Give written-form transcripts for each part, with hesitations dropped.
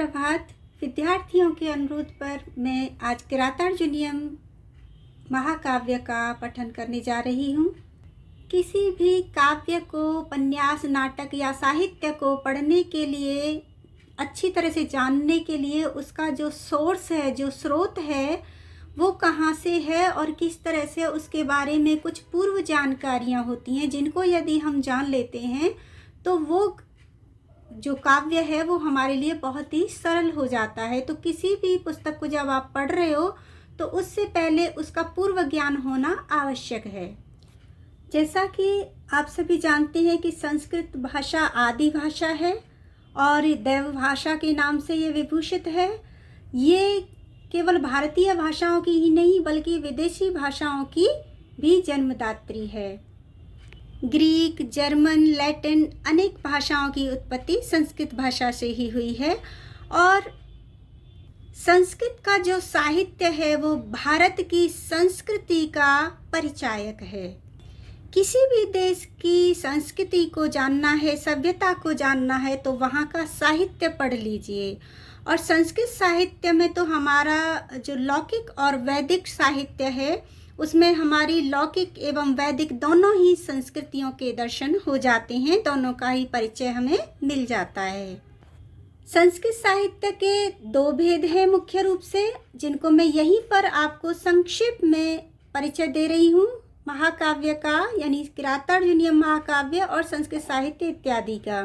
सुप्रभात। विद्यार्थियों के अनुरोध पर मैं आज किरातार्जुनीयम महाकाव्य का पठन करने जा रही हूँ। किसी भी काव्य को, उपन्यास, नाटक या साहित्य को पढ़ने के लिए, अच्छी तरह से जानने के लिए उसका जो सोर्स है, जो स्रोत है, वो कहाँ से है और किस तरह से उसके बारे में कुछ पूर्व जानकारियाँ होती हैं, जिनको यदि हम जान लेते हैं तो वो जो काव्य है वो हमारे लिए बहुत ही सरल हो जाता है। तो किसी भी पुस्तक को जब आप पढ़ रहे हो तो उससे पहले उसका पूर्व ज्ञान होना आवश्यक है। जैसा कि आप सभी जानते हैं कि संस्कृत भाषा आदि भाषा है और देव भाषा के नाम से ये विभूषित है। ये केवल भारतीय भाषाओं की ही नहीं बल्कि विदेशी भाषाओं की भी जन्मदात्री है। ग्रीक, जर्मन, लैटिन अनेक भाषाओं की उत्पत्ति संस्कृत भाषा से ही हुई है और संस्कृत का जो साहित्य है वो भारत की संस्कृति का परिचायक है। किसी भी देश की संस्कृति को जानना है, सभ्यता को जानना है तो वहाँ का साहित्य पढ़ लीजिए। और संस्कृत साहित्य में तो हमारा जो लौकिक और वैदिक साहित्य है उसमें हमारी लौकिक एवं वैदिक दोनों ही संस्कृतियों के दर्शन हो जाते हैं, दोनों का ही परिचय हमें मिल जाता है। संस्कृत साहित्य के दो भेद हैं मुख्य रूप से, जिनको मैं यहीं पर आपको संक्षेप में परिचय दे रही हूँ। महाकाव्य का यानी किरातार्जुनीयम महाकाव्य और संस्कृत साहित्य इत्यादि का।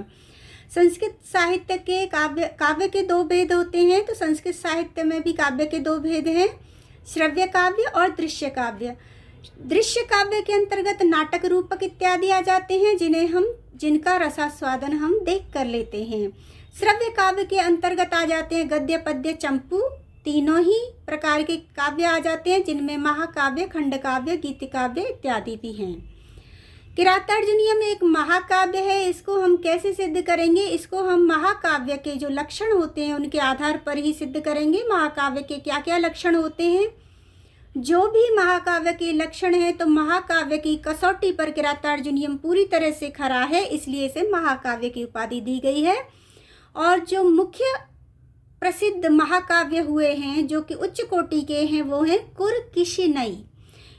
संस्कृत साहित्य के काव्य के दो भेद होते हैं, तो संस्कृत साहित्य में भी काव्य के दो भेद हैं, श्रव्य काव्य और दृश्य काव्य। दृश्य काव्य के अंतर्गत नाटक, रूपक इत्यादि आ जाते हैं जिनका रसास्वादन हम देख कर लेते हैं। श्रव्य काव्य के अंतर्गत आ जाते हैं गद्य, पद्य, चंपू, तीनों ही प्रकार के काव्य आ जाते हैं, जिनमें महाकाव्य, खंड काव्य, गीत काव्य इत्यादि भी हैं। किरातार्जुनीयम एक महाकाव्य है। इसको हम कैसे सिद्ध करेंगे? इसको हम महाकाव्य के जो लक्षण होते हैं उनके आधार पर ही सिद्ध करेंगे। महाकाव्य के क्या क्या लक्षण होते हैं, जो भी महाकाव्य के लक्षण हैं, तो महाकाव्य की कसौटी पर किरातार्जुनीयम पूरी तरह से खरा है, इसलिए इसे महाकाव्य की उपाधि दी गई है। और जो मुख्य प्रसिद्ध महाकाव्य हुए हैं जो कि उच्च कोटि के हैं वो हैं कुर किशिनई।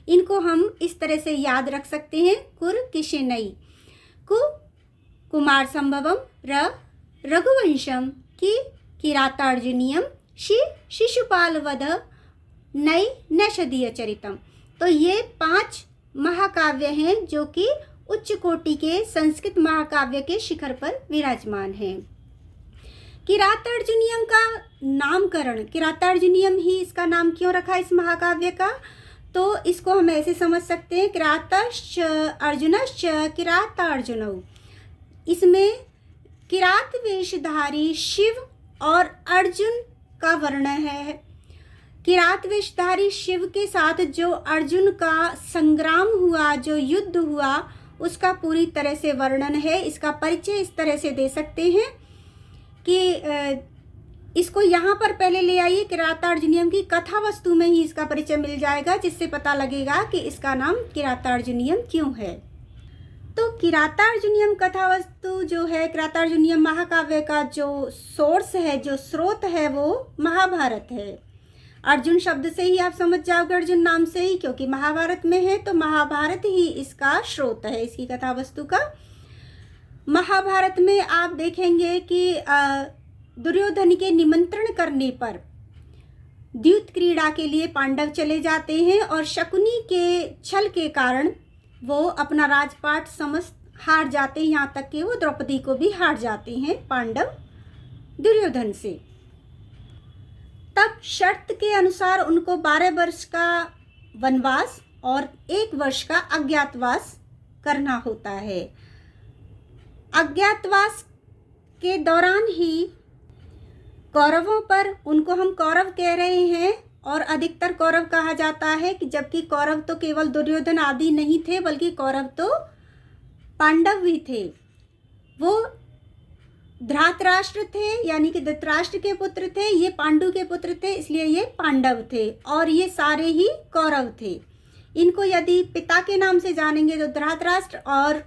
इनको हम इस तरह से याद रख सकते हैं। कुर किशिनई, कु कुमार संभवम, र रघुवंशम, कि किरातार्जुनीयम, शि शिशुपाल वध, नई नैषधीय चरितम। तो ये 5 महाकाव्य हैं जो कि उच्च कोटि के संस्कृत महाकाव्य के शिखर पर विराजमान हैं। किरातार्जुनीयम का नामकरण, किरातार्जुनीयम ही इसका नाम क्यों रखा इस महाकाव्य का, तो इसको हम ऐसे समझ सकते हैं, किरातश्च अर्जुनश्च किरातार्जुनौ। इसमें किरात वेशधारी शिव और अर्जुन का वर्णन है। किरात वेशधारी शिव के साथ जो अर्जुन का संग्राम हुआ, जो युद्ध हुआ, उसका पूरी तरह से वर्णन है। इसका परिचय इस तरह से दे सकते हैं कि इसको यहाँ पर पहले ले आइए, किरातार्जुनीयम की कथा वस्तु में ही इसका परिचय मिल जाएगा, जिससे पता लगेगा कि इसका नाम किरातार्जुनीयम क्यों है। तो किरातार्जुनीयम कथा वस्तु जो है, किरातार्जुनीयम महाकाव्य का जो सोर्स है, जो स्रोत है, वो महाभारत है। अर्जुन शब्द से ही आप समझ जाओगे, अर्जुन नाम से ही, क्योंकि महाभारत में है, तो महाभारत ही इसका स्रोत है, इसकी कथा वस्तु का। महाभारत में आप देखेंगे कि दुर्योधन के निमंत्रण करने पर द्यूत क्रीड़ा के लिए पांडव चले जाते हैं और शकुनी के छल के कारण वो अपना राजपाट समस्त हार जाते हैं, यहाँ तक कि वो द्रौपदी को भी हार जाते हैं पांडव दुर्योधन से। तब शर्त के अनुसार उनको 12 वर्ष का वनवास और 1 वर्ष का अज्ञातवास करना होता है। अज्ञातवास के दौरान ही कौरवों पर, उनको हम कौरव कह रहे हैं और अधिकतर कौरव कहा जाता है, कि जबकि कौरव तो केवल दुर्योधन आदि नहीं थे बल्कि कौरव तो पांडव भी थे। वो धृतराष्ट्र थे, यानी कि धृतराष्ट्र के पुत्र थे, ये पांडु के पुत्र थे, इसलिए ये पांडव थे और ये सारे ही कौरव थे। इनको यदि पिता के नाम से जानेंगे तो धृतराष्ट्र और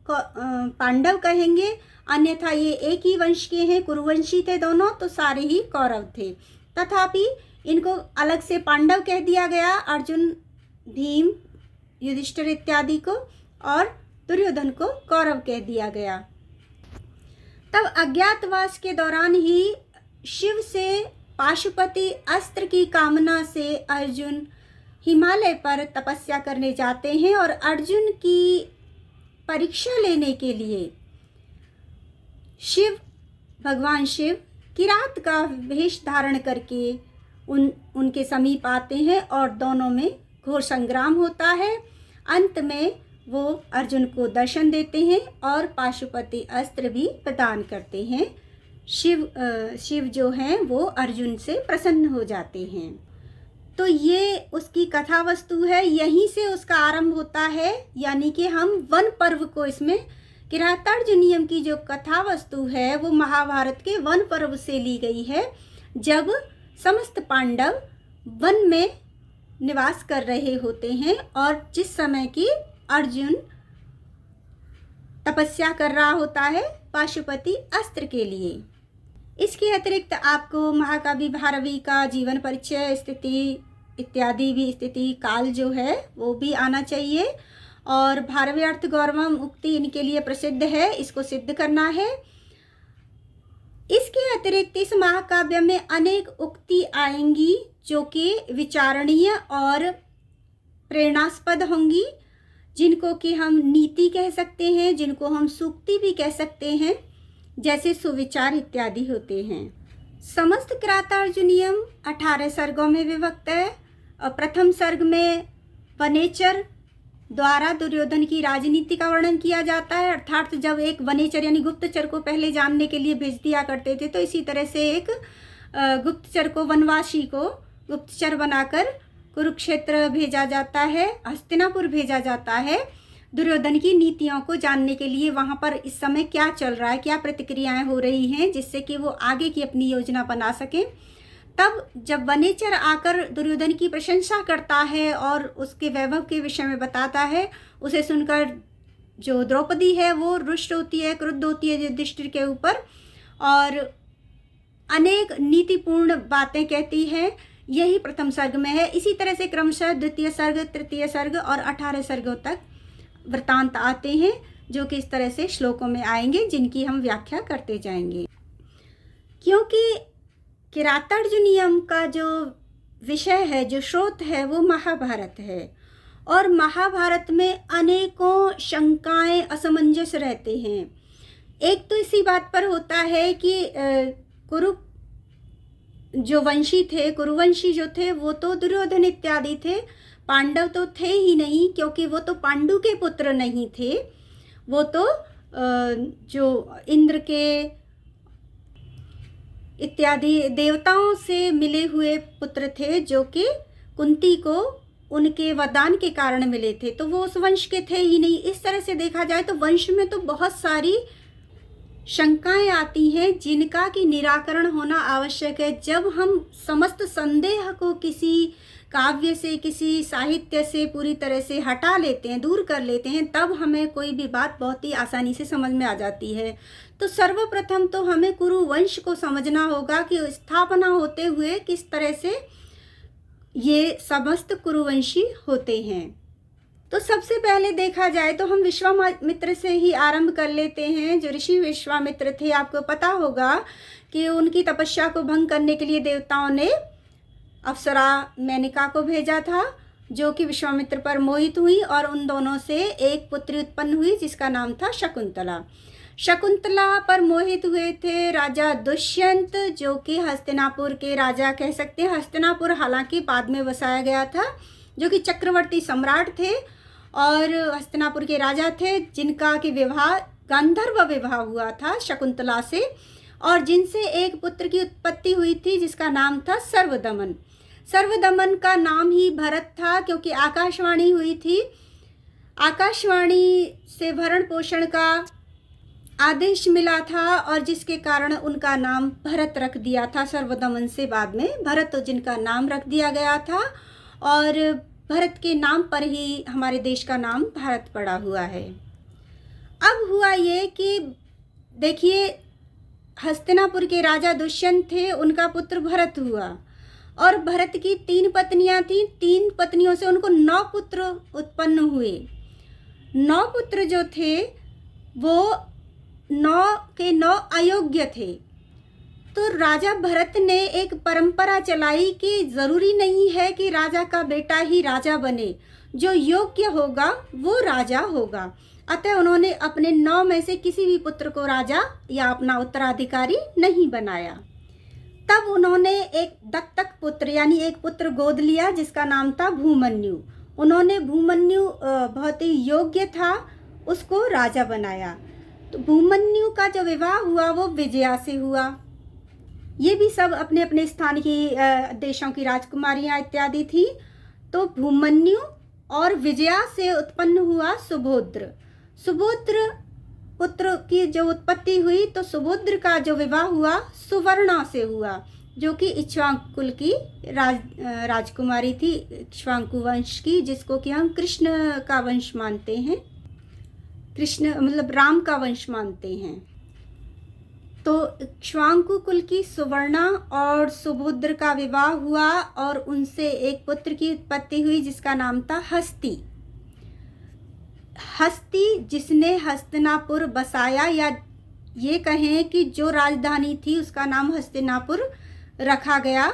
पांडव कहेंगे, अन्यथा ये एक ही वंश के हैं, कुरुवंशी थे दोनों, तो सारे ही कौरव थे। तथापि इनको अलग से पांडव कह दिया गया, अर्जुन, भीम, युधिष्ठिर इत्यादि को, और दुर्योधन को कौरव कह दिया गया। तब अज्ञातवास के दौरान ही शिव से पाशुपति अस्त्र की कामना से अर्जुन हिमालय पर तपस्या करने जाते हैं, और अर्जुन की परीक्षा लेने के लिए भगवान शिव किरात का वेश धारण करके उनके समीप आते हैं, और दोनों में घोर संग्राम होता है। अंत में वो अर्जुन को दर्शन देते हैं और पाशुपति अस्त्र भी प्रदान करते हैं। शिव जो हैं वो अर्जुन से प्रसन्न हो जाते हैं। तो ये उसकी कथा वस्तु है, यहीं से उसका आरंभ होता है। यानी कि हम वन पर्व को, इसमें किरातार्जुनीयम की जो कथा वस्तु है वो महाभारत के वन पर्व से ली गई है, जब समस्त पांडव वन में निवास कर रहे होते हैं और जिस समय की अर्जुन तपस्या कर रहा होता है पाशुपति अस्त्र के लिए। इसके अतिरिक्त आपको महाकाव्य भारवी का जीवन परिचय, स्थिति इत्यादि भी, स्थिति काल जो है वो भी आना चाहिए। और भारवी अर्थ गौरवम उक्ति इनके लिए प्रसिद्ध है, इसको सिद्ध करना है। इसके अतिरिक्त इस महाकाव्य में अनेक उक्ति आएंगी जो कि विचारणीय और प्रेरणास्पद होंगी, जिनको कि हम नीति कह सकते हैं, जिनको हम सूक्ति भी कह सकते हैं, जैसे सुविचार इत्यादि होते हैं। समस्त किरातार्जुनीयम 18 सर्गों में विभक्त है। और प्रथम सर्ग में वनेचर द्वारा दुर्योधन की राजनीति का वर्णन किया जाता है, अर्थात जब एक वनेचर यानी गुप्तचर को पहले जानने के लिए भेज दिया करते थे, तो इसी तरह से एक गुप्तचर को, वनवासी को गुप्तचर बनाकर कुरुक्षेत्र भेजा जाता है, हस्तिनापुर भेजा जाता है, दुर्योधन की नीतियों को जानने के लिए। वहाँ पर इस समय क्या चल रहा है, क्या प्रतिक्रियाएं हो रही हैं, जिससे कि वो आगे की अपनी योजना बना सकें। तब जब वनेचर आकर दुर्योधन की प्रशंसा करता है और उसके वैभव के विषय में बताता है, उसे सुनकर जो द्रौपदी है वो रुष्ट होती है, क्रुद्ध होती है युधिष्ठिर के ऊपर, और अनेक नीतिपूर्ण बातें कहती है। यही प्रथम सर्ग में है। इसी तरह से क्रमशः द्वितीय सर्ग, तृतीय सर्ग और 18 सर्गों तक वृत्तांत आते हैं, जो कि इस तरह से श्लोकों में आएंगे, जिनकी हम व्याख्या करते जाएंगे। क्योंकि किरातार्जुनीयम का जो विषय है, जो स्रोत है, वो महाभारत है, और महाभारत में अनेकों शंकाएं, असमंजस रहते हैं। एक तो इसी बात पर होता है कि जो वंशी थे, कुरुवंशी जो थे, वो तो दुर्योधन इत्यादि थे, पांडव तो थे ही नहीं, क्योंकि वो तो पांडु के पुत्र नहीं थे, वो तो जो इंद्र के इत्यादि देवताओं से मिले हुए पुत्र थे, जो कि कुंती को उनके वरदान के कारण मिले थे, तो वो उस वंश के थे ही नहीं। इस तरह से देखा जाए तो वंश में तो बहुत सारी शंकाएं आती हैं, जिनका कि निराकरण होना आवश्यक है। जब हम समस्त संदेह को किसी काव्य से, किसी साहित्य से पूरी तरह से हटा लेते हैं, दूर कर लेते हैं, तब हमें कोई भी बात बहुत ही आसानी से समझ में आ जाती है। तो सर्वप्रथम तो हमें कुरुवंश को समझना होगा कि स्थापना होते हुए किस तरह से ये समस्त कुरुवंशी होते हैं। तो सबसे पहले देखा जाए तो हम विश्वामित्र से ही आरंभ कर लेते हैं। जो ऋषि विश्वामित्र थे, आपको पता होगा कि उनकी तपस्या को भंग करने के लिए देवताओं ने अप्सरा मेनका को भेजा था, जो कि विश्वामित्र पर मोहित हुई और उन दोनों से एक पुत्री उत्पन्न हुई, जिसका नाम था शकुंतला। शकुंतला पर मोहित हुए थे राजा दुष्यंत, जो कि हस्तिनापुर के राजा कह सकते हैं। हस्तिनापुर हालांकि बाद में बसाया गया था, जो कि चक्रवर्ती सम्राट थे और हस्तिनापुर के राजा थे, जिनका कि विवाह, गांधर्व विवाह हुआ था शकुंतला से, और जिनसे एक पुत्र की उत्पत्ति हुई थी, जिसका नाम था सर्वदमन। सर्वदमन का नाम ही भरत था, क्योंकि आकाशवाणी हुई थी। आकाशवाणी से भरण पोषण का आदेश मिला था, और जिसके कारण उनका नाम भरत रख दिया था। सर्वदमन से बाद में भरत जिनका नाम रख दिया गया था, और भरत के नाम पर ही हमारे देश का नाम भारत पड़ा हुआ है। अब हुआ ये कि देखिए, हस्तिनापुर के राजा दुष्यंत थे, उनका पुत्र भरत हुआ, और भरत की 3 पत्नियां थीं। 3 पत्नियों से उनको 9 पुत्र उत्पन्न हुए। 9 पुत्र जो थे वो 9 के 9 अयोग्य थे। तो राजा भरत ने एक परंपरा चलाई कि ज़रूरी नहीं है कि राजा का बेटा ही राजा बने, जो योग्य होगा वो राजा होगा। अतः उन्होंने अपने 9 में से किसी भी पुत्र को राजा या अपना उत्तराधिकारी नहीं बनाया। तब उन्होंने एक दत्तक पुत्र यानी एक पुत्र गोद लिया जिसका नाम था भूमन्यु। उन्होंने भूमन्यु बहुत ही योग्य था, उसको राजा बनाया। तो भूमन्यु का जो विवाह हुआ वो विजया से हुआ। ये भी सब अपने अपने स्थान की देशों की राजकुमारियां इत्यादि थी। तो भूमन्यु और विजया से उत्पन्न हुआ सुभद्र। सुभद्र पुत्र की जो उत्पत्ति हुई, तो सुभद्र का जो विवाह हुआ सुवर्णा से हुआ, जो कि इक्ष्वाकु कुल की राजकुमारी थी, इक्ष्वाकु वंश की, जिसको कि हम कृष्ण का वंश मानते हैं। कृष्ण मतलब राम का वंश मानते हैं। तो इक्ष्वाकु कुल की सुवर्णा और सुभद्र का विवाह हुआ और उनसे एक पुत्र की उत्पत्ति हुई जिसका नाम था हस्ती। हस्ती जिसने हस्तिनापुर बसाया, या ये कहें कि जो राजधानी थी उसका नाम हस्तिनापुर रखा गया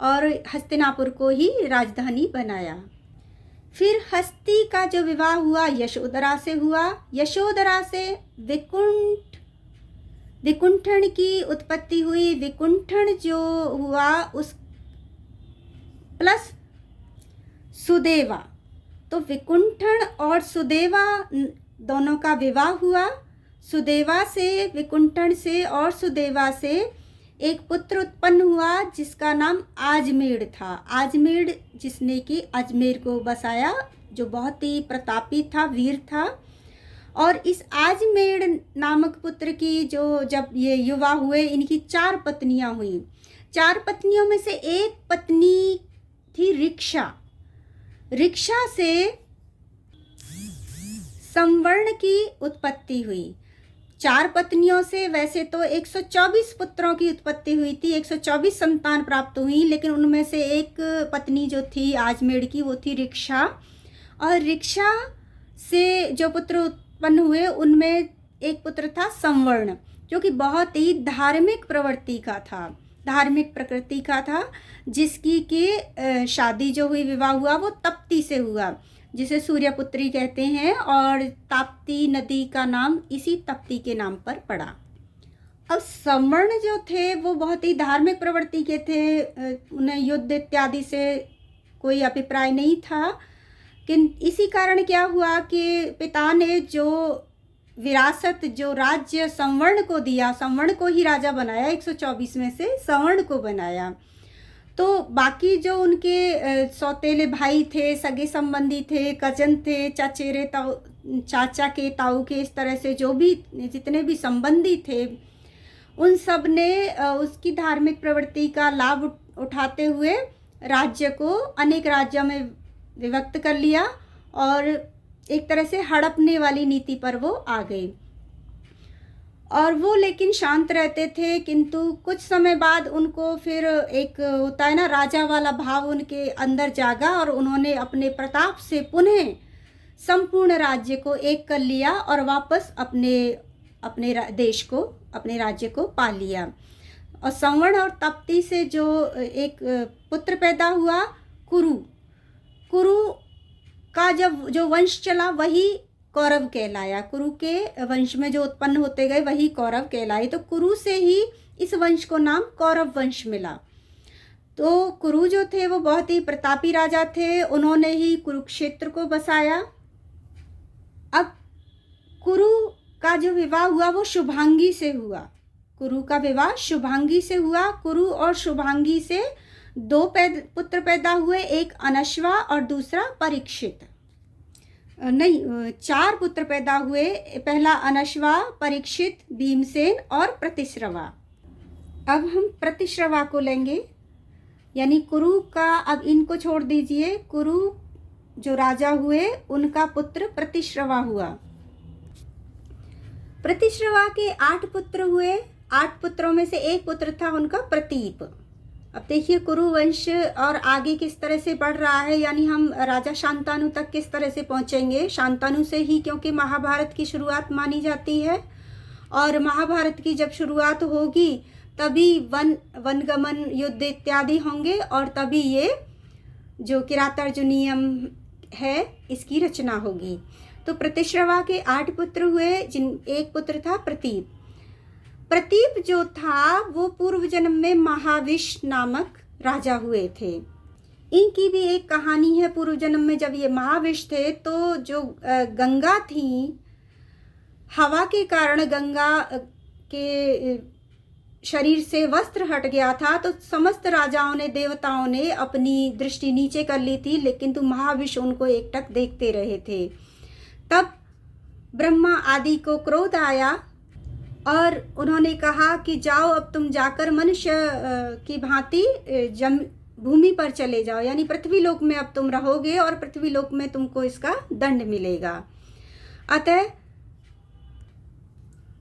और हस्तिनापुर को ही राजधानी बनाया। फिर हस्ती का जो विवाह हुआ यशोधरा से हुआ। यशोधरा से विकुंठन की उत्पत्ति हुई। विकुंठन जो हुआ उस प्लस सुदेवा, तो विकुंठन और सुदेवा दोनों का विवाह हुआ। सुदेवा से, विकुंठन से और सुदेवा से एक पुत्र उत्पन्न हुआ जिसका नाम आजमेर था। आजमेर जिसने कि अजमेर को बसाया, जो बहुत ही प्रतापी था, वीर था। और इस आजमेर नामक पुत्र की जब ये युवा हुए, इनकी 4 पत्नियां हुई। 4 पत्नियों में से एक पत्नी थी रिक्षा। रिक्षा से संवर्ण की उत्पत्ति हुई। 4 पत्नियों से वैसे तो 124 पुत्रों की उत्पत्ति हुई थी, 124 संतान प्राप्त हुई, लेकिन उनमें से एक पत्नी जो थी आजमेर की, वो थी रिक्षा। और रिक्षा से जो पुत्र उत्पन्न हुए उनमें एक पुत्र था संवर्ण, जो कि बहुत ही धार्मिक प्रवृत्ति का था, धार्मिक प्रकृति का था, जिसकी कि शादी जो हुई, विवाह हुआ वो तप्ती से हुआ, जिसे सूर्यपुत्री कहते हैं। और ताप्ती नदी का नाम इसी तप्ती के नाम पर पड़ा। अब संवर्ण जो थे वो बहुत ही धार्मिक प्रवृत्ति के थे, उन्हें युद्ध इत्यादि से कोई अभिप्राय नहीं था। कि इसी कारण क्या हुआ कि पिता ने जो विरासत, जो राज्य संवर्ण को दिया, संवर्ण को ही राजा बनाया, 124 में से संवर्ण को बनाया। तो बाकी जो उनके सौतेले भाई थे, सगे संबंधी थे, कजन थे, चचेरे ताऊ, चाचा के, ताऊ के, इस तरह से जो भी जितने भी संबंधी थे, उन सब ने उसकी धार्मिक प्रवृत्ति का लाभ उठाते हुए राज्य को अनेक राज्यों में विभक्त कर लिया और एक तरह से हड़पने वाली नीति पर वो आ गए। और वो लेकिन शांत रहते थे, किंतु कुछ समय बाद उनको फिर एक होता है ना, राजा वाला भाव उनके अंदर जागा और उन्होंने अपने प्रताप से पुनः संपूर्ण राज्य को एक कर लिया और वापस अपने देश को, अपने राज्य को पा लिया। और संवर्ण और तप्ती से जो एक पुत्र पैदा हुआ कुरु का जब जो वंश चला वही कौरव कहलाया। कुरु के वंश में जो उत्पन्न होते गए वही कौरव कहलाए। तो कुरु से ही इस वंश को नाम कौरव वंश मिला। तो कुरु जो थे वो बहुत ही प्रतापी राजा थे, उन्होंने ही कुरुक्षेत्र को बसाया। अब कुरु का जो विवाह हुआ वो शुभांगी से हुआ। कुरु का विवाह शुभांगी से हुआ। कुरु और शुभांगी से 2 पुत्र पैदा हुए, एक अनश्वा और दूसरा परीक्षित। नहीं, 4 पुत्र पैदा हुए, पहला अनश्वा, परीक्षित, भीमसेन और प्रतिश्रवा। अब हम प्रतिश्रवा को लेंगे, यानी कुरु का, अब इनको छोड़ दीजिए। कुरु जो राजा हुए उनका पुत्र प्रतिश्रवा हुआ। प्रतिश्रवा के 8 पुत्र हुए। 8 पुत्रों में से एक पुत्र था उनका प्रतीप। अब देखिए कुरुवंश और आगे किस तरह से बढ़ रहा है, यानी हम राजा शांतनु तक किस तरह से पहुंचेंगे। शांतनु से ही, क्योंकि महाभारत की शुरुआत मानी जाती है, और महाभारत की जब शुरुआत होगी तभी वनगमन, युद्ध इत्यादि होंगे, और तभी ये जो किरातार्जुनीयम है इसकी रचना होगी। तो प्रतिश्रवा के 8 पुत्र हुए, एक पुत्र था प्रतीप। प्रतीप जो था वो पूर्व जन्म में महाविश नामक राजा हुए थे। इनकी भी एक कहानी है। पूर्व जन्म में जब ये महाविश थे तो जो गंगा थी, हवा के कारण गंगा के शरीर से वस्त्र हट गया था, तो समस्त राजाओं ने, देवताओं ने अपनी दृष्टि नीचे कर ली थी, लेकिन तो महाविश उनको एकटक देखते रहे थे। तब ब्रह्मा आदि को क्रोध आया और उन्होंने कहा कि जाओ, अब तुम जाकर मनुष्य की भांति भूमि पर चले जाओ, यानी पृथ्वी लोक में अब तुम रहोगे और पृथ्वी लोक में तुमको इसका दंड मिलेगा। अतः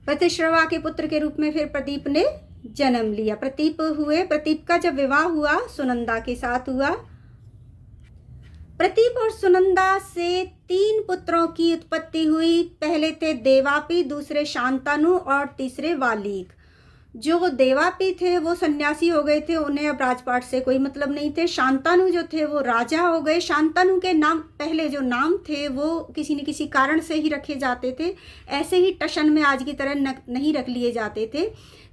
प्रतिश्रवा के पुत्र के रूप में फिर प्रदीप ने जन्म लिया। प्रतीप हुए। प्रतीप का जब विवाह हुआ सुनंदा के साथ हुआ। प्रतीप और सुनंदा से 3 पुत्रों की उत्पत्ति हुई। पहले थे देवापी, दूसरे शांतनु और तीसरे वालीक। जो देवापी थे वो सन्यासी हो गए थे, उन्हें अब राजपाट से कोई मतलब नहीं थे। शांतनु जो थे वो राजा हो गए। शांतनु के नाम, पहले जो नाम थे वो किसी न किसी कारण से ही रखे जाते थे, ऐसे ही टशन में आज की तरह नहीं रख लिए जाते थे।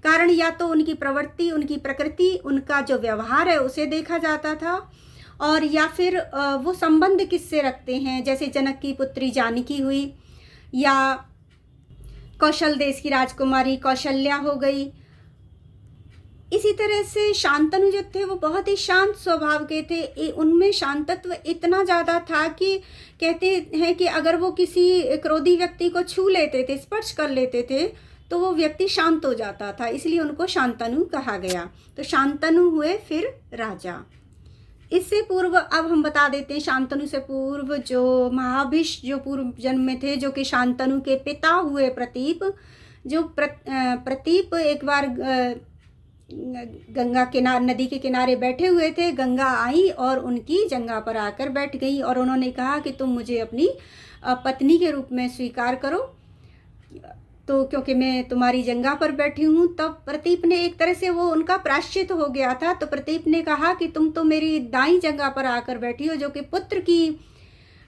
कारण या तो उनकी प्रवृत्ति, उनकी प्रकृति, उनका जो व्यवहार है उसे देखा जाता था, और या फिर वो संबंध किससे रखते हैं। जैसे जनक की पुत्री जानकी हुई, या कौशल देश की राजकुमारी कौशल्या हो गई। इसी तरह से शांतनु जो थे वो बहुत ही शांत स्वभाव के थे। उनमें शांतत्व इतना ज़्यादा था कि कहते हैं कि अगर वो किसी क्रोधी व्यक्ति को छू लेते थे, स्पर्श कर लेते थे, तो वो व्यक्ति शांत हो जाता था, इसलिए उनको शांतनु कहा गया। तो शांतनु हुए फिर राजा। इससे पूर्व अब हम बता देते हैं, शांतनु से पूर्व जो महाभिष जो पूर्व जन्म में थे, जो कि शांतनु के पिता हुए प्रतीप। जो प्रतीप एक बार गंगा किनारे, नदी के किनारे बैठे हुए थे। गंगा आई और उनकी जंघा पर आकर बैठ गई, और उन्होंने कहा कि तुम मुझे अपनी पत्नी के रूप में स्वीकार करो, तो क्योंकि मैं तुम्हारी जंघा पर बैठी हूँ। तब प्रतीप ने, एक तरह से वो उनका प्रायश्चित हो गया था, तो प्रतीप ने कहा कि तुम तो मेरी दाईं जंघा पर आकर बैठी हो, जो कि पुत्र की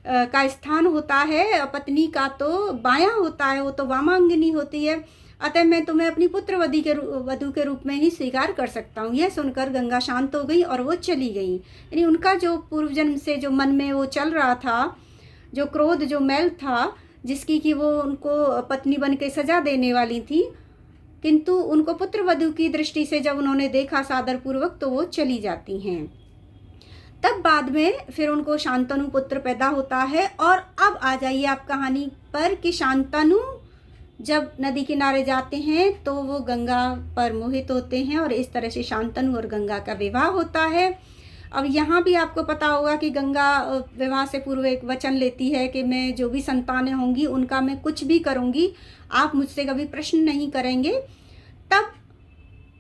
का स्थान होता है, पत्नी का तो बायां होता है, वो तो वामांगिनी होती है। अतः मैं तुम्हें अपनी पुत्र वधू के रूप में ही स्वीकार कर सकता हूँ। यह सुनकर गंगा शांत हो गई और वो चली गई। यानी उनका जो पूर्व जन्म से जो मन में वो चल रहा था, जो क्रोध, जो मैल था, जिसकी कि वो उनको पत्नी बन के सजा देने वाली थी, किंतु उनको पुत्र वधू की दृष्टि से जब उन्होंने देखा सादर पूर्वक, तो वो चली जाती हैं। तब बाद में फिर उनको शांतनु पुत्र पैदा होता है। और अब आ जाइए आप कहानी पर कि शांतनु जब नदी किनारे जाते हैं तो वो गंगा पर मोहित होते हैं, और इस तरह से शांतनु और गंगा का विवाह होता है। अब यहाँ भी आपको पता होगा कि गंगा विवाह से पूर्व एक वचन लेती है कि मैं जो भी संतानें होंगी उनका मैं कुछ भी करूँगी, आप मुझसे कभी प्रश्न नहीं करेंगे। तब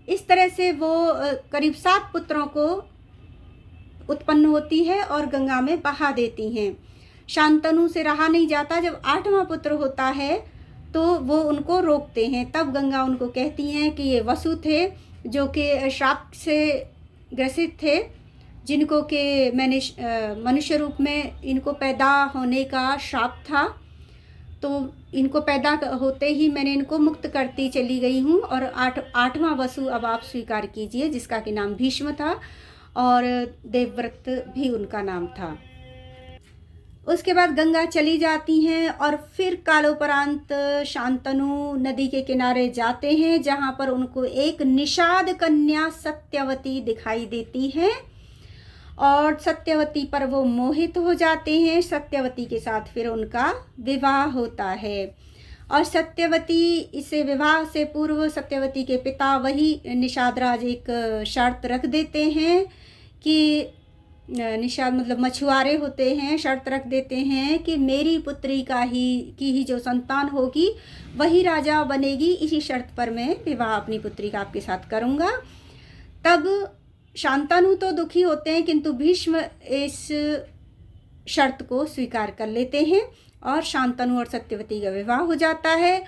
इस तरह से वो करीब 7 पुत्रों को उत्पन्न होती है और गंगा में बहा देती हैं। शांतनु से रहा नहीं जाता। जब 8वां पुत्र होता है तो वो उनको रोकते हैं। तब गंगा उनको कहती हैं कि ये वसु थे, जो कि श्राप से ग्रसित थे, जिनको कि मैंने मनुष्य रूप में इनको पैदा होने का श्राप था, तो इनको पैदा होते ही मैंने इनको मुक्त करती चली गई हूँ। और 8वां वसु अब आप स्वीकार कीजिए, जिसका कि नाम भीष्म था, और देवव्रत भी उनका नाम था। उसके बाद गंगा चली जाती हैं और फिर कालोपरांत शांतनु नदी के किनारे जाते हैं, जहाँ पर उनको एक निषाद कन्या सत्यवती दिखाई देती है, और सत्यवती पर वो मोहित हो जाते हैं। सत्यवती के साथ फिर उनका विवाह होता है। और सत्यवती, इसे विवाह से पूर्व सत्यवती के पिता वही निषाद राज एक शर्त रख देते हैं कि निषाद मतलब मछुआरे होते हैं, शर्त रख देते हैं कि मेरी पुत्री की ही जो संतान होगी वही राजा बनेगी, इसी शर्त पर मैं विवाह अपनी पुत्री का आपके साथ करूँगा। तब शांतनु तो दुखी होते हैं, किंतु भीष्म इस शर्त को स्वीकार कर लेते हैं और शांतनु और सत्यवती का विवाह हो जाता है।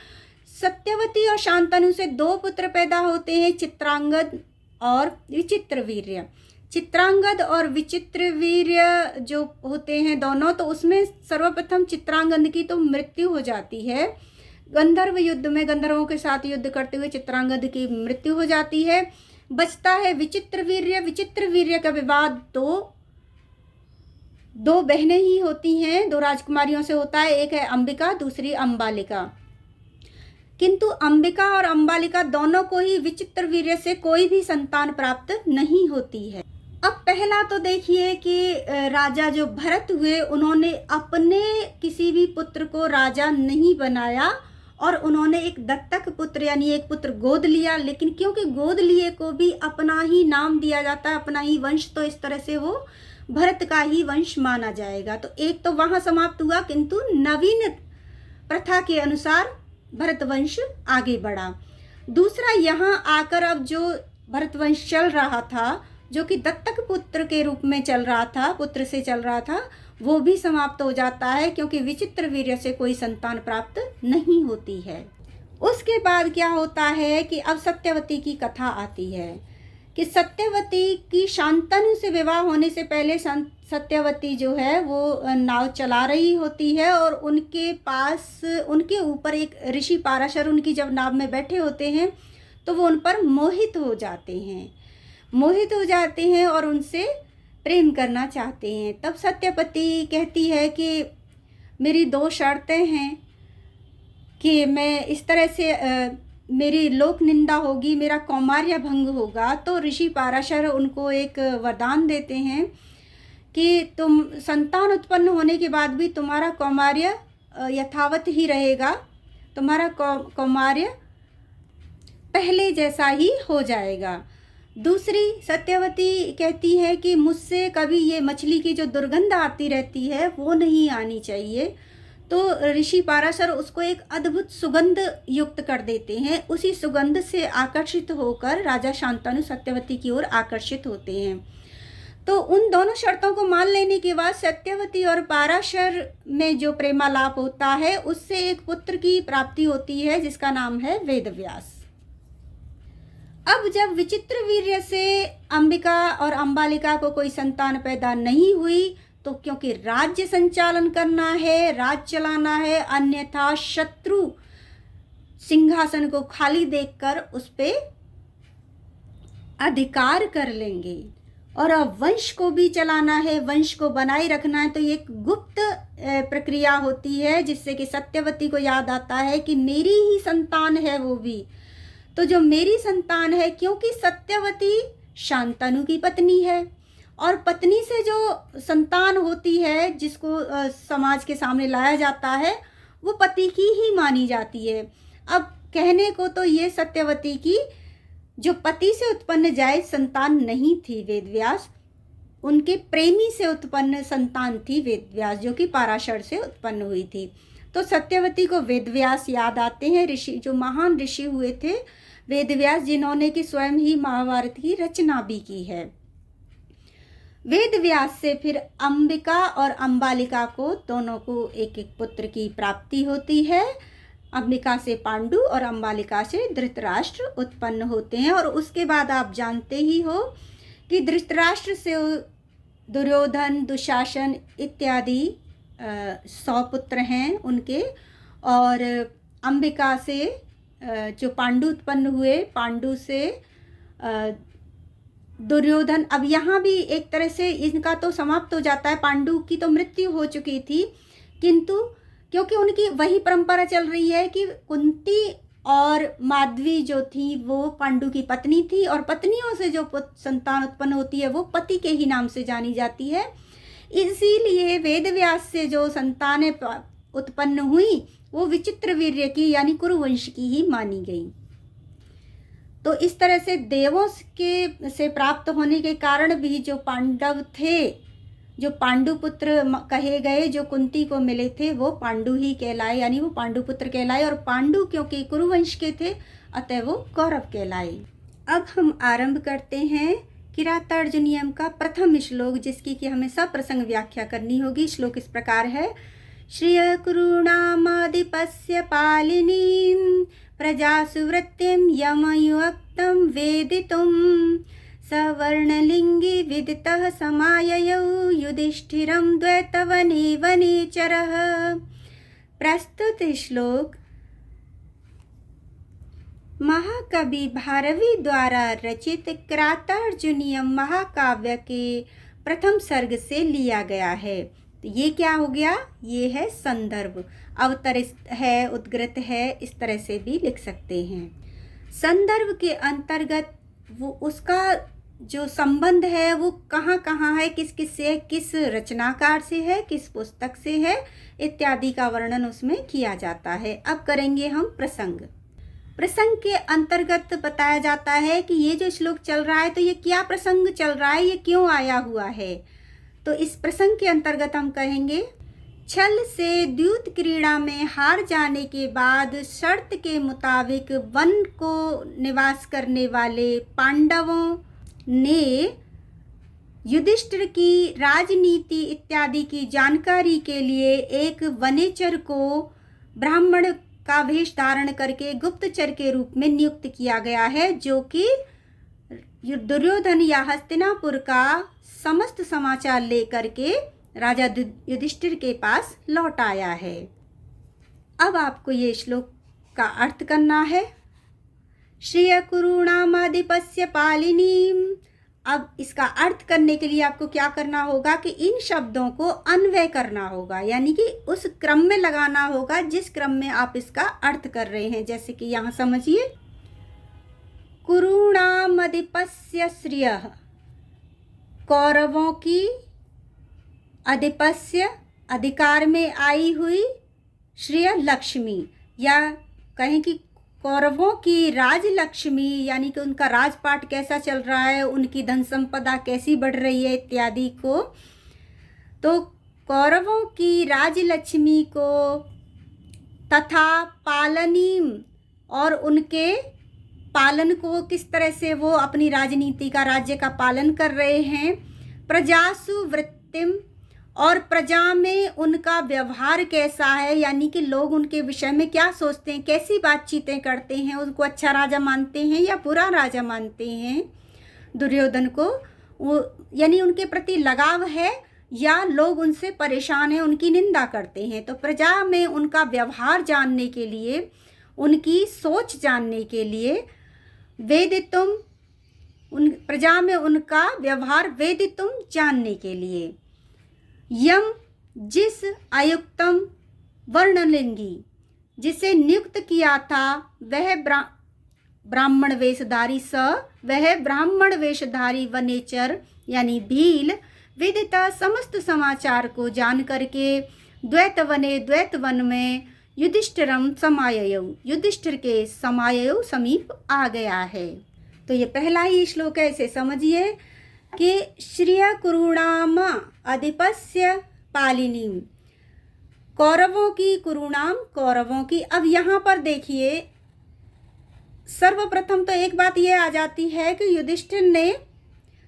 सत्यवती और शांतनु से 2 पुत्र पैदा होते हैं, चित्रांगद और विचित्रवीर्य। चित्रांगद और विचित्रवीर्य जो होते हैं दोनों, तो उसमें सर्वप्रथम चित्रांगद की तो मृत्यु हो जाती है। गंधर्व युद्ध में गंधर्वों के साथ युद्ध करते हुए चित्रांगद की मृत्यु हो जाती है। बचता है विचित्रवीर्य। विचित्रवीर्य का विवाह दो बहनें ही होती हैं, 2 राजकुमारियों से होता है, एक है अंबिका, दूसरी अंबालिका। किंतु अंबिका और अंबालिका दोनों को ही विचित्रवीर्य से कोई भी संतान प्राप्त नहीं होती है। अब पहला तो देखिए कि राजा जो भरत हुए, उन्होंने अपने किसी भी पुत्र को राजा नहीं बनाया और उन्होंने एक दत्तक पुत्र यानी एक पुत्र गोद लिया। लेकिन क्योंकि गोद लिए को भी अपना ही नाम दिया जाता है, अपना ही वंश, तो इस तरह से वो भरत का ही वंश माना जाएगा। तो एक तो वहाँ समाप्त हुआ, किंतु नवीन प्रथा के अनुसार भरत वंश आगे बढ़ा। दूसरा, यहाँ आकर अब जो भरत वंश चल रहा था, जो कि दत्तक पुत्र के रूप में चल रहा था, पुत्र से चल रहा था, वो भी समाप्त हो जाता है, क्योंकि विचित्रवीर्य से कोई संतान प्राप्त नहीं होती है। उसके बाद क्या होता है कि अब सत्यवती की कथा आती है कि सत्यवती की शांतनु से विवाह होने से पहले सत्यवती जो है वो नाव चला रही होती है और उनके पास, उनके ऊपर एक ऋषि पाराशर उनकी जब नाव में बैठे होते हैं तो वो उन पर मोहित हो जाते हैं और उनसे प्रेम करना चाहते हैं। तब सत्यवती कहती है कि मेरी 2 शर्तें हैं कि मैं इस तरह से मेरी लोक निंदा होगी, मेरा कौमार्य भंग होगा। तो ऋषि पाराशर उनको एक वरदान देते हैं कि तुम संतान उत्पन्न होने के बाद भी तुम्हारा कौमार्य यथावत ही रहेगा, तुम्हारा कौमार्य पहले जैसा ही हो जाएगा। दूसरी, सत्यवती कहती है कि मुझसे कभी ये मछली की जो दुर्गंध आती रहती है वो नहीं आनी चाहिए। तो ऋषि पाराशर उसको एक अद्भुत सुगंध युक्त कर देते हैं। उसी सुगंध से आकर्षित होकर राजा शांतनु सत्यवती की ओर आकर्षित होते हैं। तो उन दोनों शर्तों को मान लेने के बाद सत्यवती और पाराशर में जो प्रेमालाप होता है, उससे एक पुत्र की प्राप्ति होती है जिसका नाम है वेदव्यास। अब जब विचित्रवीर्य से अंबिका और अंबालिका को कोई संतान पैदा नहीं हुई, तो क्योंकि राज्य संचालन करना है, राज चलाना है, अन्यथा शत्रु सिंहासन को खाली देखकर उस पे अधिकार कर लेंगे और अब वंश को भी चलाना है, वंश को बनाए रखना है। तो ये एक गुप्त प्रक्रिया होती है जिससे कि सत्यवती को याद आता है कि मेरी ही संतान है वो भी। तो जो मेरी संतान है, क्योंकि सत्यवती शांतनु की पत्नी है और पत्नी से जो संतान होती है जिसको समाज के सामने लाया जाता है, वो पति की ही मानी जाती है। अब कहने को तो ये सत्यवती की जो पति से उत्पन्न जायज संतान नहीं थी वेदव्यास, उनके प्रेमी से उत्पन्न संतान थी वेदव्यास, जो कि पाराशर से उत्पन्न हुई थी। तो सत्यवती को वेदव्यास याद आते हैं, ऋषि जो महान ऋषि हुए थे वेदव्यास, जिन्होंने कि स्वयं ही महाभारत की रचना भी की है। वेदव्यास से फिर अंबिका और अंबालिका को दोनों को एक एक पुत्र की प्राप्ति होती है। अंबिका से पांडु और अंबालिका से धृतराष्ट्र उत्पन्न होते हैं। और उसके बाद आप जानते ही हो कि धृतराष्ट्र से दुर्योधन, दुशासन इत्यादि 100 पुत्र हैं उनके। और अंबिका से जो पांडु उत्पन्न हुए, पांडु से दुर्योधन। अब यहाँ भी एक तरह से इनका तो समाप्त हो जाता है, पांडु की तो मृत्यु हो चुकी थी, किंतु क्योंकि उनकी वही परंपरा चल रही है कि कुंती और माधवी जो थी वो पांडु की पत्नी थी और पत्नियों से जो संतान उत्पन्न होती है वो पति के ही नाम से जानी जाती है। इसीलिए वेदव्यास से जो संतानें उत्पन्न हुई वो विचित्रवीर्य की यानी कुरुवंश की ही मानी गई। तो इस तरह से देवों के से प्राप्त होने के कारण भी जो पांडव थे जो पांडुपुत्र कहे गए, जो कुंती को मिले थे, वो पांडु ही कहलाए, यानी वो पांडुपुत्र कहलाए। और पांडु क्योंकि कुरुवंश के थे, अतः वो कौरव कहलाए। अब हम आरंभ करते हैं किरातार्जुनीयम का प्रथम श्लोक, जिसकी कि हमें सप्रसंग व्याख्या करनी होगी। श्लोक इस प्रकार है। श्रिय कुरूणामादिपस्य पालिनीं प्रजासु वृत्तिं यमयुक्तं वेदितुं सवर्णलिंगी विदितः समाययौ युधिष्ठिरं द्वैतवने वनेचरः। प्रस्तुत श्लोक महाकवि भारवी द्वारा रचित किरातार्जुनीयम महाकाव्य के प्रथम सर्ग से लिया गया है। तो ये क्या हो गया? ये है संदर्भ, अवतरित है, उद्गृत है, इस तरह से भी लिख सकते हैं। संदर्भ के अंतर्गत वो उसका जो संबंध है वो कहाँ कहाँ है, किस किस से, किस रचनाकार से है, किस पुस्तक से है, इत्यादि का वर्णन उसमें किया जाता है। अब करेंगे हम प्रसंग। प्रसंग के अंतर्गत बताया जाता है कि ये जो श्लोक चल रहा है, तो ये क्या प्रसंग चल रहा है, ये क्यों आया हुआ है। तो इस प्रसंग के अंतर्गत हम कहेंगे, छल से द्यूत क्रीड़ा में हार जाने के बाद शर्त के मुताबिक वन को निवास करने वाले पांडवों ने युधिष्ठिर की राजनीति इत्यादि की जानकारी के लिए एक वनेचर को ब्राह्मण का वेश धारण करके गुप्तचर के रूप में नियुक्त किया गया है, जो कि दुर्योधन या हस्तिनापुर का समस्त समाचार लेकर के राजा युधिष्ठिर के पास लौट आया है। अब आपको ये श्लोक का अर्थ करना है। श्रिय कुरूणामादिपस्य पालिनीम। अब इसका अर्थ करने के लिए आपको क्या करना होगा कि इन शब्दों को अन्वय करना होगा, यानी कि उस क्रम में लगाना होगा जिस क्रम में आप इसका अर्थ कर रहे हैं। जैसे कि यहाँ समझिए, कुरूणामधिपस्य श्रियः, कौरवों की अधिपस्य अधिकार में आई हुई श्रेय लक्ष्मी, या कहें कि कौरवों की राजलक्ष्मी, यानी कि उनका राजपाट कैसा चल रहा है, उनकी धन संपदा कैसी बढ़ रही है इत्यादि को। तो कौरवों की राजलक्ष्मी को तथा पालनीम, और उनके पालन को, किस तरह से वो अपनी राजनीति का, राज्य का पालन कर रहे हैं। प्रजासु वृत्तिम, और प्रजा में उनका व्यवहार कैसा है, यानी कि लोग उनके विषय में क्या सोचते हैं, कैसी बातचीतें करते हैं, उनको अच्छा राजा मानते हैं या बुरा राजा मानते हैं दुर्योधन को, वो यानी उनके प्रति लगाव है या लोग उनसे परेशान हैं, उनकी निंदा करते हैं। तो प्रजा में उनका व्यवहार जानने के लिए, उनकी सोच जानने के लिए, वेदितुम, उन प्रजा में उनका व्यवहार वेदितुम जानने के लिए, यम, जिस आयुक्तम वर्णलिंगी, जिसे नियुक्त किया था, वह ब्राह्मण वेशधारी, वह ब्राह्मण वेशधारी वनेचर यानी भील, विदिता समस्त समाचार को जान करके द्वैत वन में युधिष्ठिरम समाययौ, युधिष्ठिर के समाययौ समीप आ गया है। तो ये पहला ही श्लोक है, इसे समझिए कि श्रिय कुरूणाम अधिपस्य पालिनीम, कौरवों की, कुरूणाम कौरवों की। अब यहाँ पर देखिए, सर्वप्रथम तो एक बात ये आ जाती है कि युधिष्ठिर ने,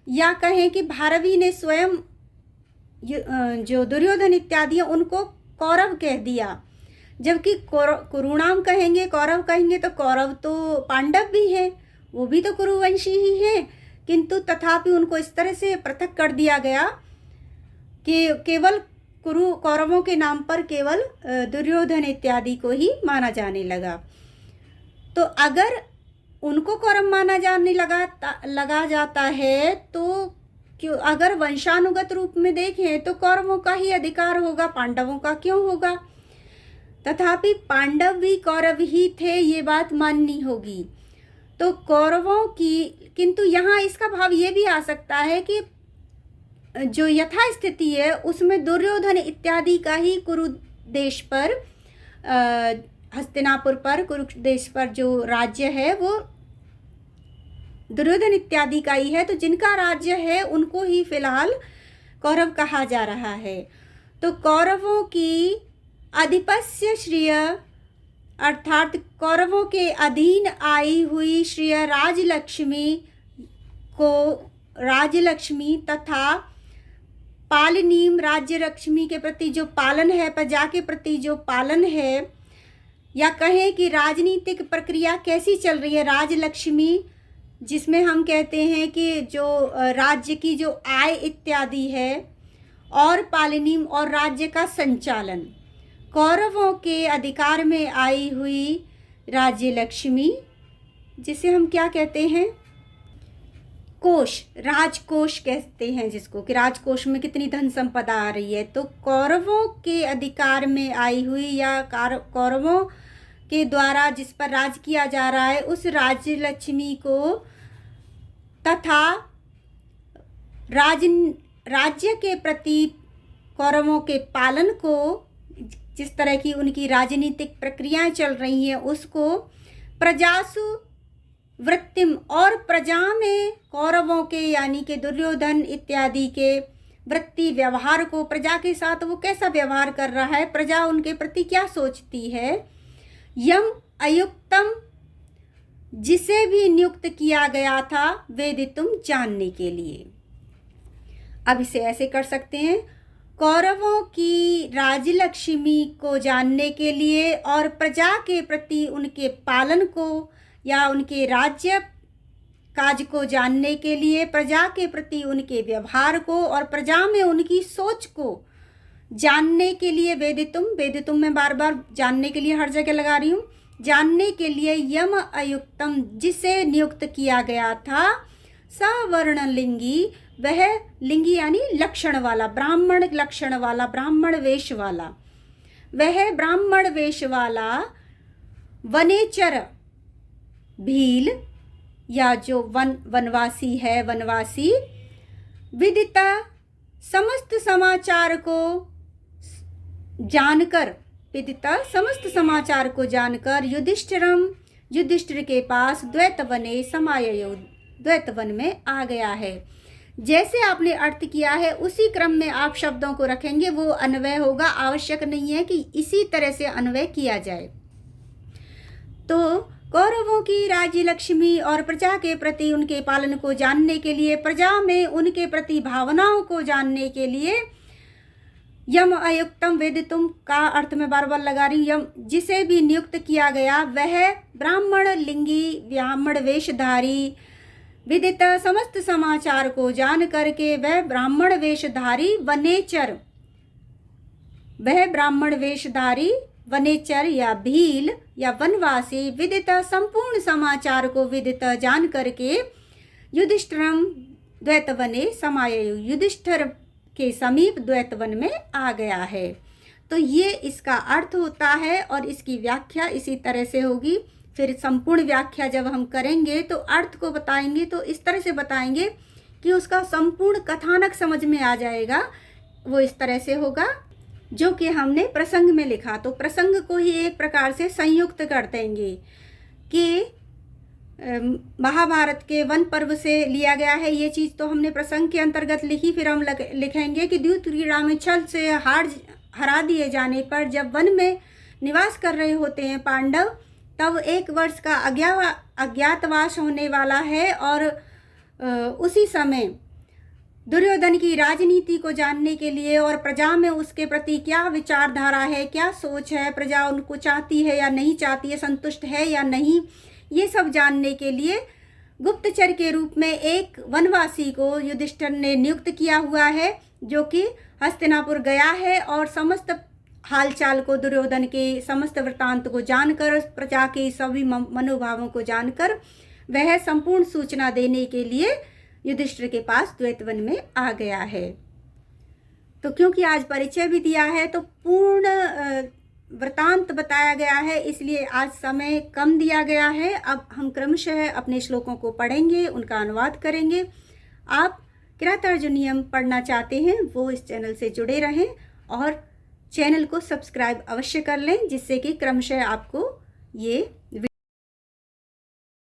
या कहें कि भारवी ने स्वयं जो दुर्योधन इत्यादि हैं उनको कौरव कह दिया, जबकि कुरूणाम कहेंगे, कौरव कहेंगे, तो कौरव तो पांडव भी हैं, वो भी तो कुरुवंशी ही हैं, किंतु तथापि उनको इस तरह से पृथक कर दिया गया कि केवल कौरवों के नाम पर केवल दुर्योधन इत्यादि को ही माना जाने लगा। तो अगर उनको कौरव माना जाने लगा जाता है, तो क्यों, अगर वंशानुगत रूप में देखें तो कौरवों का ही अधिकार होगा, पांडवों का क्यों होगा। तथापि पांडव भी कौरव ही थे, ये बात माननी होगी। तो कौरवों की, किंतु यहाँ इसका भाव ये भी आ सकता है कि जो यथास्थिति है उसमें दुर्योधन इत्यादि का ही कुरुदेश पर, हस्तिनापुर पर, कुरुदेश पर जो राज्य है वो दुर्योधन इत्यादि का ही है। तो जिनका राज्य है उनको ही फिलहाल कौरव कहा जा रहा है। तो कौरवों की आधिपत्य श्रेय अर्थात कौरवों के अधीन आई हुई श्रेय राजलक्ष्मी तथा पालनीम राज्य लक्ष्मी के प्रति जो पालन है, प्रजा के प्रति जो पालन है, या कहें कि राजनीतिक प्रक्रिया कैसी चल रही है। राजलक्ष्मी जिसमें हम कहते हैं कि जो राज्य की जो आय इत्यादि है, और पालनीम और राज्य का संचालन, कौरवों के अधिकार में आई हुई राज्य लक्ष्मी, जिसे हम क्या कहते हैं, कोष, राजकोष कहते हैं जिसको, कि राजकोष में कितनी धन संपदा आ रही है। तो कौरवों के अधिकार में आई हुई या कौरवों के द्वारा जिस पर राज किया जा रहा है, उस राज्य लक्ष्मी को तथा राज्य के प्रति कौरवों के पालन को, जिस तरह की उनकी राजनीतिक प्रक्रियाएं चल रही हैं उसको, प्रजासु वृत्तिम, और प्रजा में कौरवों के यानी कि दुर्योधन इत्यादि के वृत्ति व्यवहार को, प्रजा के साथ वो कैसा व्यवहार कर रहा है, प्रजा उनके प्रति क्या सोचती है, यम अयुक्तम, जिसे भी नियुक्त किया गया था, वेदितुम, जानने के लिए। अब इसे ऐसे कर सकते हैं, कौरवों की राजलक्ष्मी को जानने के लिए और प्रजा के प्रति उनके पालन को या उनके राज्य काज को जानने के लिए, प्रजा के प्रति उनके व्यवहार को और प्रजा में उनकी सोच को जानने के लिए, वेदितुम मैं बार बार जानने के लिए हर जगह लगा रही हूँ, जानने के लिए यम अयुक्तम, जिसे नियुक्त किया गया था, सवर्ण लिंगी, वह लिंगी यानी लक्षण वाला, ब्राह्मण लक्षण वाला, ब्राह्मण वेश वाला, वह ब्राह्मण वेश वाला वनेचर भील या जो वनवासी है, वनवासी, विदिता, समस्त समाचार को जानकर, विदिता समस्त समाचार को जानकर, युधिष्ठिर के पास द्वैतवने समाययो, द्वैतवन में आ गया है। जैसे आपने अर्थ किया है उसी क्रम में आप शब्दों को रखेंगे, वो अन्वय होगा। आवश्यक नहीं है कि इसी तरह से अन्वय किया जाए। तो कौरवों की राज्य लक्ष्मी और प्रजा के प्रति उनके पालन को जानने के लिए, प्रजा में उनके प्रति भावनाओं को जानने के लिए, यम अयुक्तम वेदितुम का अर्थ में बार बार लगा रही हूँ, यम, जिसे भी नियुक्त किया गया, वह ब्राह्मण लिंगी, ब्राह्मण वेशधारी, विदित, समस्त समाचार को जान करके, वह ब्राह्मण वेशधारी वनेचर, वह ब्राह्मण वेशधारी वनेचर या भील या वनवासी, विदित, संपूर्ण समाचार को विदित जान करके, युधिष्ठिरम द्वैतवने समाययु, युधिष्ठिर के समीप द्वैतवन में आ गया है। तो ये इसका अर्थ होता है और इसकी व्याख्या इसी तरह से होगी। फिर संपूर्ण व्याख्या जब हम करेंगे तो अर्थ को बताएंगे तो इस तरह से बताएंगे कि उसका संपूर्ण कथानक समझ में आ जाएगा। वो इस तरह से होगा जो कि हमने प्रसंग में लिखा। तो प्रसंग को ही एक प्रकार से संयुक्त कर देंगे कि महाभारत के वन पर्व से लिया गया है। ये चीज़ तो हमने प्रसंग के अंतर्गत लिखी। फिर हम लिखेंगे कि द्यूत क्रीड़ा में छल से हरा दिए जाने पर जब वन में निवास कर रहे होते हैं पांडव, तब 1 वर्ष का अज्ञातवास होने वाला है और उसी समय दुर्योधन की राजनीति को जानने के लिए और प्रजा में उसके प्रति क्या विचारधारा है, क्या सोच है, प्रजा उनको चाहती है या नहीं चाहती है, संतुष्ट है या नहीं, ये सब जानने के लिए गुप्तचर के रूप में एक वनवासी को युधिष्ठिर ने नियुक्त किया हुआ है, जो कि हस्तिनापुर गया है और समस्त हालचाल को, दुर्योधन के समस्त वृत्तांत को जानकर, प्रजा के सभी मनोभावों को जानकर वह संपूर्ण सूचना देने के लिए युधिष्ठिर के पास द्वैतवन में आ गया है। तो क्योंकि आज परिचय भी दिया है तो पूर्ण वृत्तांत बताया गया है, इसलिए आज समय कम दिया गया है। अब हम क्रमशः अपने श्लोकों को पढ़ेंगे, उनका अनुवाद करेंगे। आप किरातार्जुनीयम पढ़ना चाहते हैं वो इस चैनल से जुड़े रहें और चैनल को सब्सक्राइब अवश्य कर लें, जिससे कि क्रमशः आपको ये